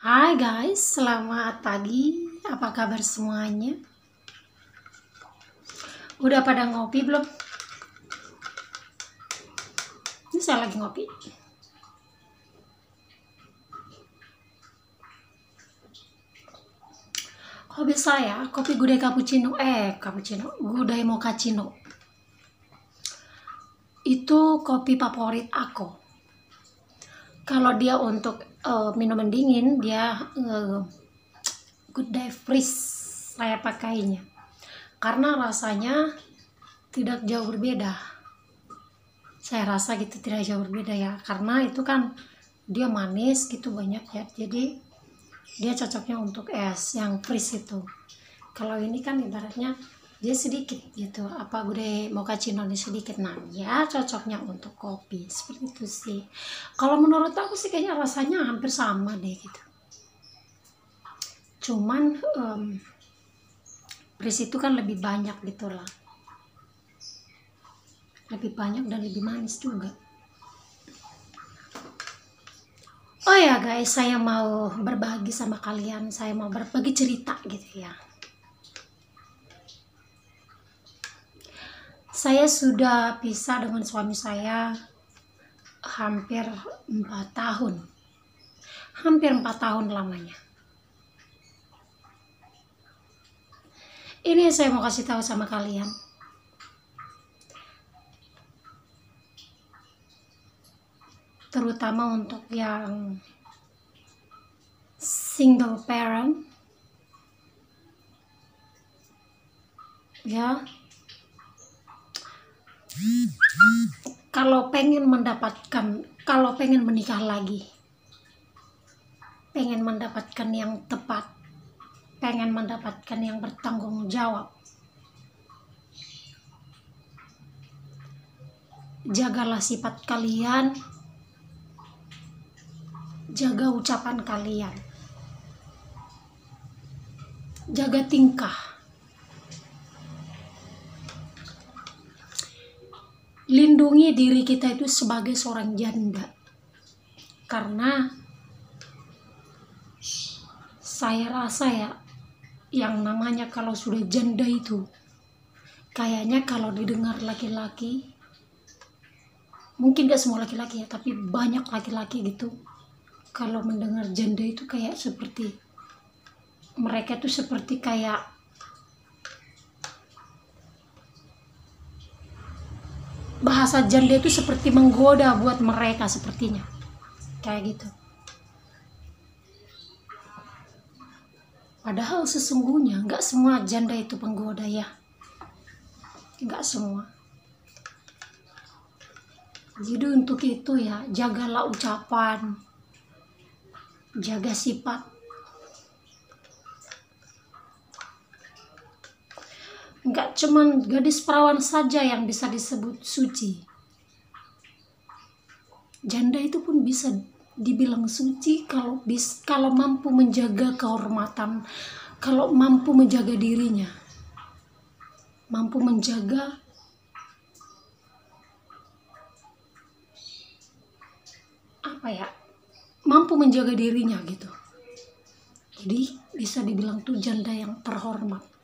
Hai guys, selamat pagi. Apa kabar semuanya? Udah pada ngopi belum? Ini saya lagi ngopi. Hobi saya kopi gudai gudai mochaccino. Itu kopi favorit aku. Kalau dia untuk minuman dingin, dia gudai freeze saya pakainya. Karena rasanya tidak jauh berbeda. Saya rasa gitu tidak jauh berbeda ya, karena itu kan dia manis gitu banyak ya, jadi dia cocoknya untuk es yang freeze itu. Kalau ini kan ibaratnya dia sedikit gitu, gudai mochaccino ini sedikit, nah ya cocoknya untuk kopi seperti itu sih. Kalau menurut aku sih kayaknya rasanya hampir sama deh gitu, cuman freeze itu kan lebih banyak gitu lah, lebih banyak dan lebih manis juga. Oh ya guys, saya mau berbagi sama kalian, saya mau berbagi cerita gitu ya. Saya sudah pisah dengan suami saya hampir 4 tahun. Hampir 4 tahun lamanya. Ini saya mau kasih tahu sama kalian. Terutama untuk yang single parent ya, kalau pengen menikah lagi, pengen mendapatkan yang tepat, pengen mendapatkan yang bertanggung jawab, jagalah sifat kalian, jaga ucapan kalian, jaga tingkah, lindungi diri kita itu sebagai seorang janda. Karena saya rasa ya, yang namanya kalau sudah janda itu kayaknya kalau didengar laki-laki, mungkin gak semua laki-laki ya, tapi banyak laki-laki gitu, kalau mendengar janda itu kayak seperti mereka tuh seperti kayak bahasa janda itu seperti menggoda buat mereka, sepertinya kayak gitu. Padahal sesungguhnya nggak semua janda itu penggoda ya, nggak semua. Jadi untuk itu ya, jagalah ucapan, jaga sifat. Nggak cuman gadis perawan saja yang bisa disebut suci. Janda itu pun bisa dibilang suci kalau mampu menjaga kehormatan, kalau mampu menjaga dirinya, mampu menjaga mampu menjaga dirinya gitu. Jadi bisa dibilang tuh janda yang terhormat.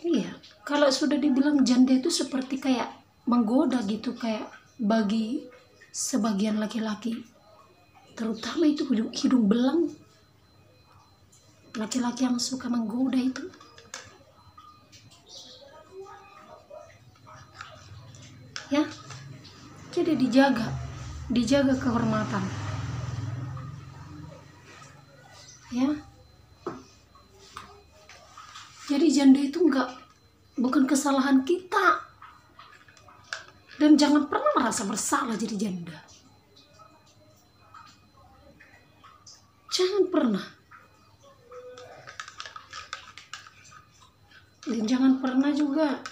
Iya, kalau sudah dibilang janda itu seperti kayak menggoda gitu, kayak bagi sebagian laki-laki, terutama itu hidung belang, laki-laki yang suka menggoda itu. Ya, jadi dijaga kehormatan. Ya, jadi janda itu bukan kesalahan kita, dan jangan pernah merasa bersalah jadi janda. Jangan pernah. Dan jangan pernah juga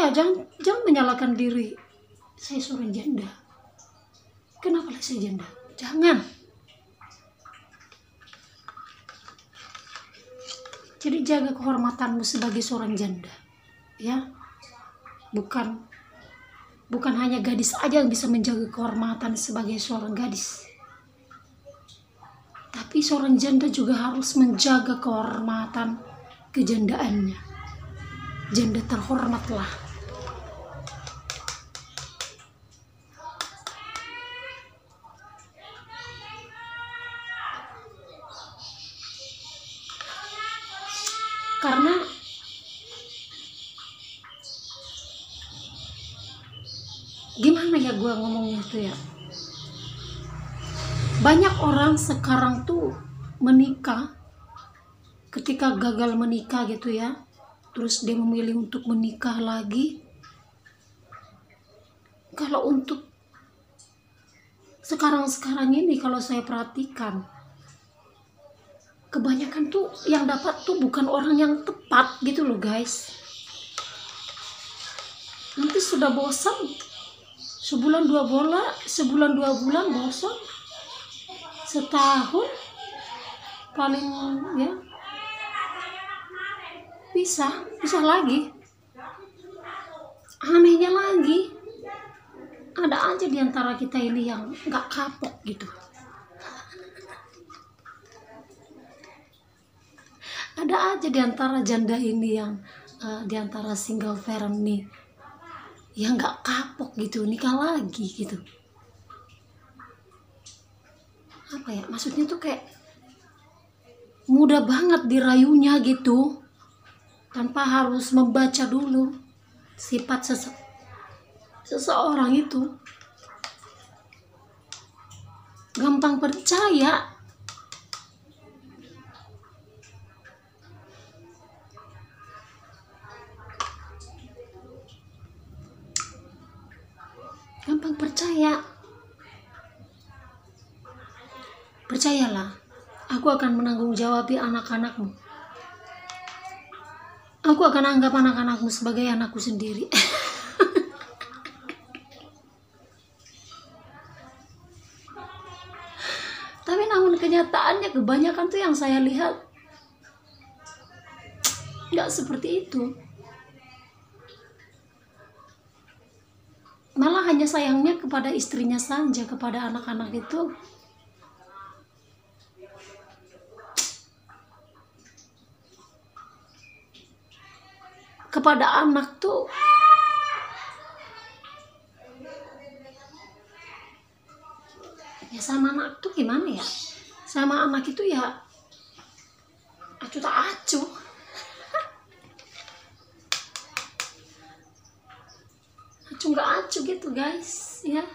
jangan menyalahkan diri. Saya seorang janda, kenapa saya janda? Jangan. Jadi jaga kehormatanmu sebagai seorang janda, ya. Bukan bukan hanya gadis aja yang bisa menjaga kehormatan sebagai seorang gadis, tapi seorang janda juga harus menjaga kehormatan kejandaannya. Janda terhormatlah. Karena gimana ya gue ngomongnya tuh ya, banyak orang sekarang tuh menikah, ketika gagal menikah gitu ya, terus dia memilih untuk menikah lagi. Kalau untuk sekarang ini, kalau saya perhatikan, kebanyakan tuh yang dapat tuh bukan orang yang tepat gitu loh guys. Nanti sudah bosan, sebulan dua bulan bosan, setahun paling ya bisa lagi. Anehnya lagi, ada aja di antara kita ini yang nggak kapok gitu. Ada aja di antara janda ini yang di antara single parent nih yang nggak kapok gitu, nikah lagi gitu. Apa ya, maksudnya tuh kayak mudah banget dirayunya gitu, tanpa harus membaca dulu sifat seseorang itu. Gampang percaya. Gampang percaya. Percayalah, aku akan menanggung jawabi anak-anakmu. Aku akan anggap anak-anakmu sebagai anakku sendiri. Tapi namun kenyataannya kebanyakan tuh yang saya lihat nggak seperti itu. Malah hanya sayangnya kepada istrinya saja, kepada anak-anak itu kepada anak tuh ya, sama anak tuh gimana ya, sama anak itu ya acuh tak acuh. Acuh nggak acuh gitu guys ya,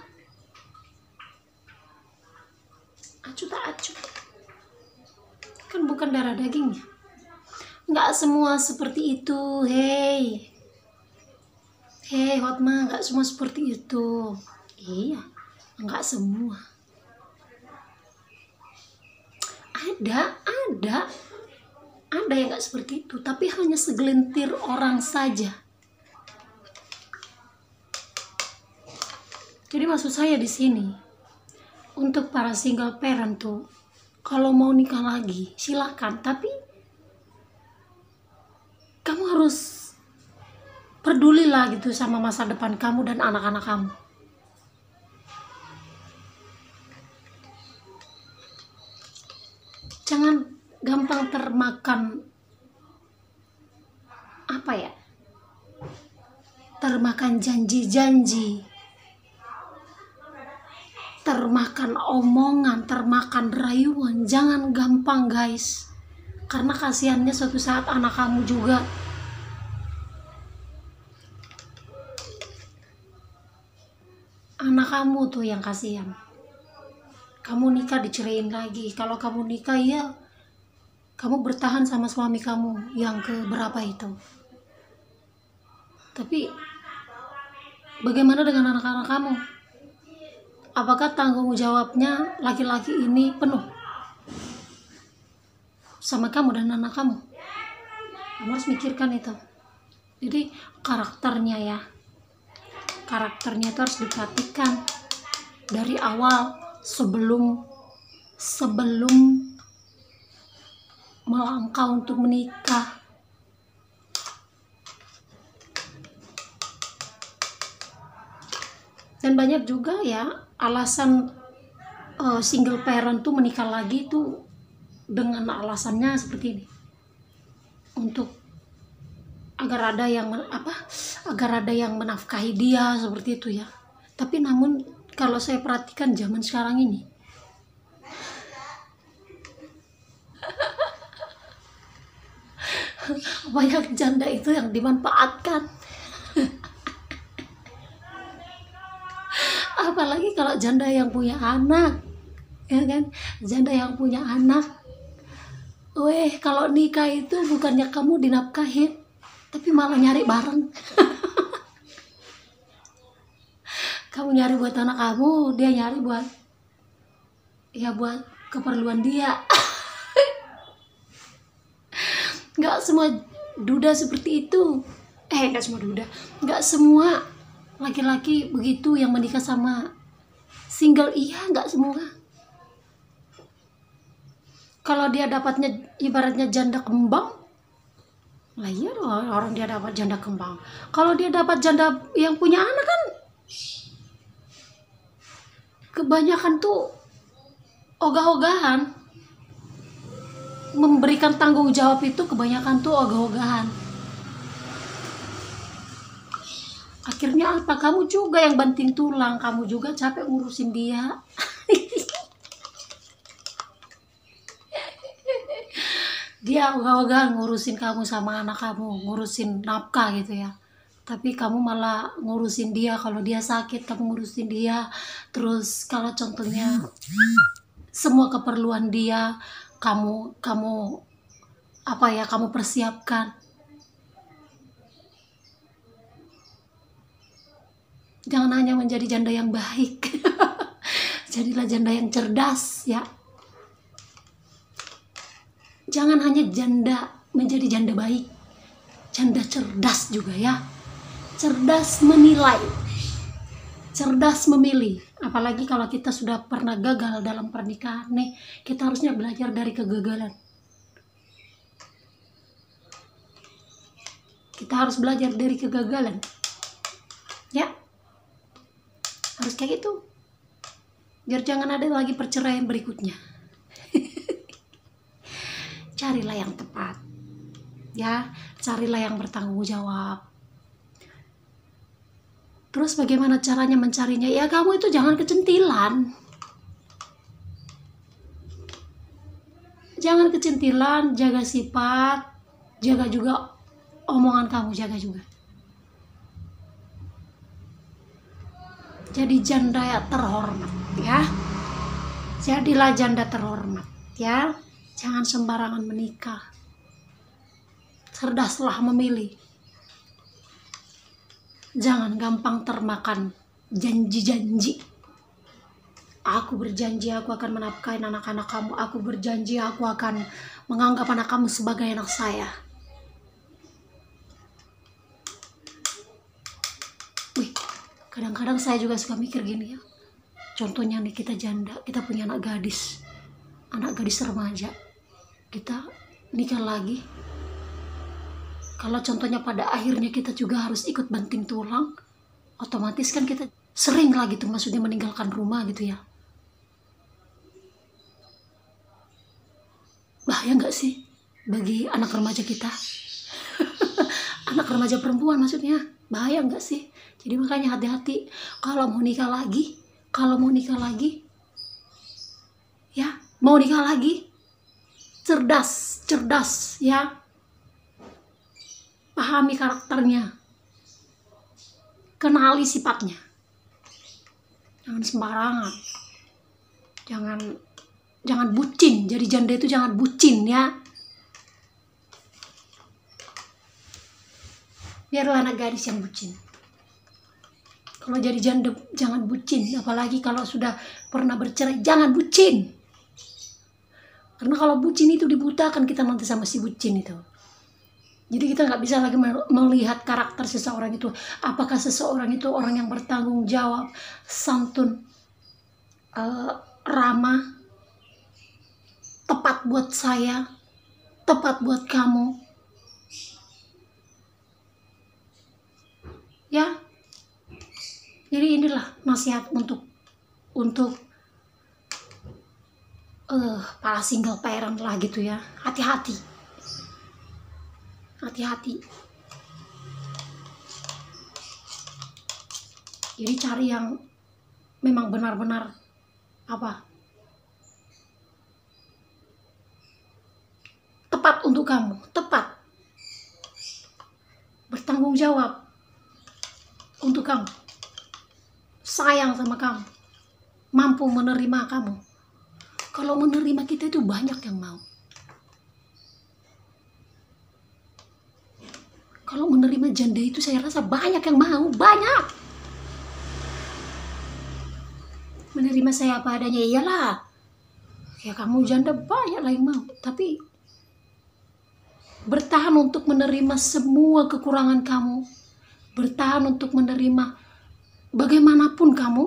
acuh tak acuh. Kan bukan darah dagingnya. Nggak semua seperti itu. Hei Hotma, nggak semua seperti itu. Iya, nggak semua. Ada yang nggak seperti itu, tapi hanya segelintir orang saja. Jadi maksud saya di sini, untuk para single parent tuh, kalau mau nikah lagi silakan, tapi kamu harus pedulilah gitu sama masa depan kamu dan anak-anak kamu. Jangan gampang termakan apa ya, termakan janji-janji, termakan omongan, termakan rayuan. Jangan gampang guys, karena kasihannya suatu saat anak kamu juga. Anak kamu tuh yang kasihan. Kamu nikah diceraiin lagi. Kalau kamu nikah ya kamu bertahan sama suami kamu yang keberapa itu. Tapi bagaimana dengan anak-anak kamu? Apakah tanggung jawabnya laki-laki ini penuh sama kamu dan anak kamu? Kamu harus mikirkan itu. Jadi karakternya itu harus diperhatikan dari awal, sebelum melangkah untuk menikah. sebagian banyak juga ya alasan single parent tuh menikah lagi tuh dengan alasannya seperti ini, untuk agar ada yang agar ada yang menafkahi dia seperti itu ya. Tapi namun kalau saya perhatikan zaman sekarang ini, banyak janda itu yang dimanfaatkan. Apalagi kalau janda yang punya anak, ya kan, janda yang punya anak, kalau nikah itu bukannya kamu dinafkahin, tapi malah nyari bareng. Kamu nyari buat anak kamu, dia nyari buat keperluan dia. Nggak semua duda seperti itu. Nggak semua duda, nggak semua laki-laki begitu yang menikah sama single. Iya, nggak semua. Kalau dia dapatnya ibaratnya janda kembang, lah iya orang dia dapat janda kembang. Kalau dia dapat janda yang punya anak kan, kebanyakan tuh ogah-ogahan. Memberikan tanggung jawab itu kebanyakan tuh ogah-ogahan. Akhirnya apa? Kamu juga yang banting tulang, kamu juga capek ngurusin dia. Dia ogah-ogahan ngurusin kamu sama anak kamu, ngurusin nafkah gitu ya. Tapi kamu malah ngurusin dia. Kalau dia sakit kamu ngurusin dia. Terus kalau contohnya semua keperluan dia kamu kamu persiapkan. Jangan hanya menjadi janda yang baik. Jadilah janda yang cerdas ya. Jangan hanya janda menjadi janda baik, janda cerdas juga ya. Cerdas menilai, cerdas memilih. Apalagi kalau kita sudah pernah gagal dalam pernikahan nih, kita harusnya belajar dari kegagalan. Kita harus belajar dari kegagalan. Ya. Harus kayak gitu. Biar jangan ada lagi perceraian berikutnya. Carilah yang tepat. Ya, carilah yang bertanggung jawab. Terus bagaimana caranya mencarinya? Ya kamu itu jangan kecentilan. Jangan kecentilan, jaga sifat, jaga juga omongan kamu, jaga juga. Jadi janda yang terhormat ya. Jadilah janda terhormat ya. Jangan sembarangan menikah. Cerdaslah memilih. Jangan gampang termakan janji-janji. Aku berjanji aku akan menafkahi anak-anak kamu. Aku berjanji aku akan menganggap anak kamu sebagai anak saya. Kadang-kadang saya juga suka mikir gini ya. Contohnya nih, kita janda, kita punya anak gadis remaja. Kita nikah lagi. Kalau contohnya pada akhirnya kita juga harus ikut banting tulang, otomatis kan kita sering lah gitu, maksudnya meninggalkan rumah gitu ya. Bahaya nggak sih bagi anak remaja kita? Anak remaja perempuan maksudnya, bahaya nggak sih? Jadi makanya hati-hati kalau mau nikah lagi, ya, mau nikah lagi, cerdas ya. Pahami karakternya, kenali sifatnya, jangan sembarangan, jangan bucin. Jadi janda itu jangan bucin ya. Biarlah anak gadis yang bucin. Kalau jadi janda jangan bucin, apalagi kalau sudah pernah bercerai jangan bucin. Karena kalau bucin itu dibutakan kita nanti sama si bucin itu. Jadi kita nggak bisa lagi melihat karakter seseorang itu. Apakah seseorang itu orang yang bertanggung jawab, santun, ramah, tepat buat saya, tepat buat kamu. Ya, Jadi inilah nasihat untuk para single parent lah gitu ya. Hati-hati. Hati-hati. Jadi cari yang memang benar-benar tepat untuk kamu, tepat, bertanggung jawab untuk kamu, sayang sama kamu, mampu menerima kamu. Kalau menerima kita itu banyak yang mau. Kalau menerima janda itu saya rasa banyak yang mau, banyak. Menerima saya apa adanya, iyalah. Ya kamu janda banyak lah yang mau. Tapi bertahan untuk menerima semua kekurangan kamu. Bertahan untuk menerima bagaimanapun kamu.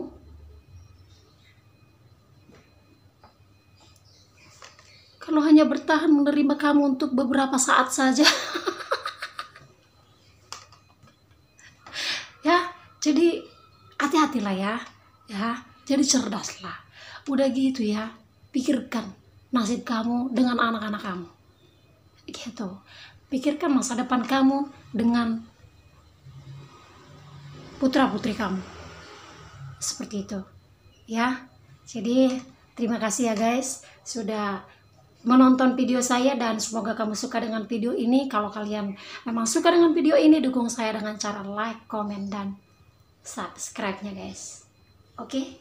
Kalau hanya bertahan menerima kamu untuk beberapa saat saja. Ya, jadi hati-hatilah ya. Ya, jadi cerdaslah. Udah gitu ya, pikirkan nasib kamu dengan anak-anak kamu. Gitu. Pikirkan masa depan kamu dengan putra-putri kamu. Seperti itu. Ya. Jadi, terima kasih ya guys sudah menonton video saya, dan semoga kamu suka dengan video ini. Kalau kalian memang suka dengan video ini, dukung saya dengan cara like, comment, dan subscribe-nya guys. Oke?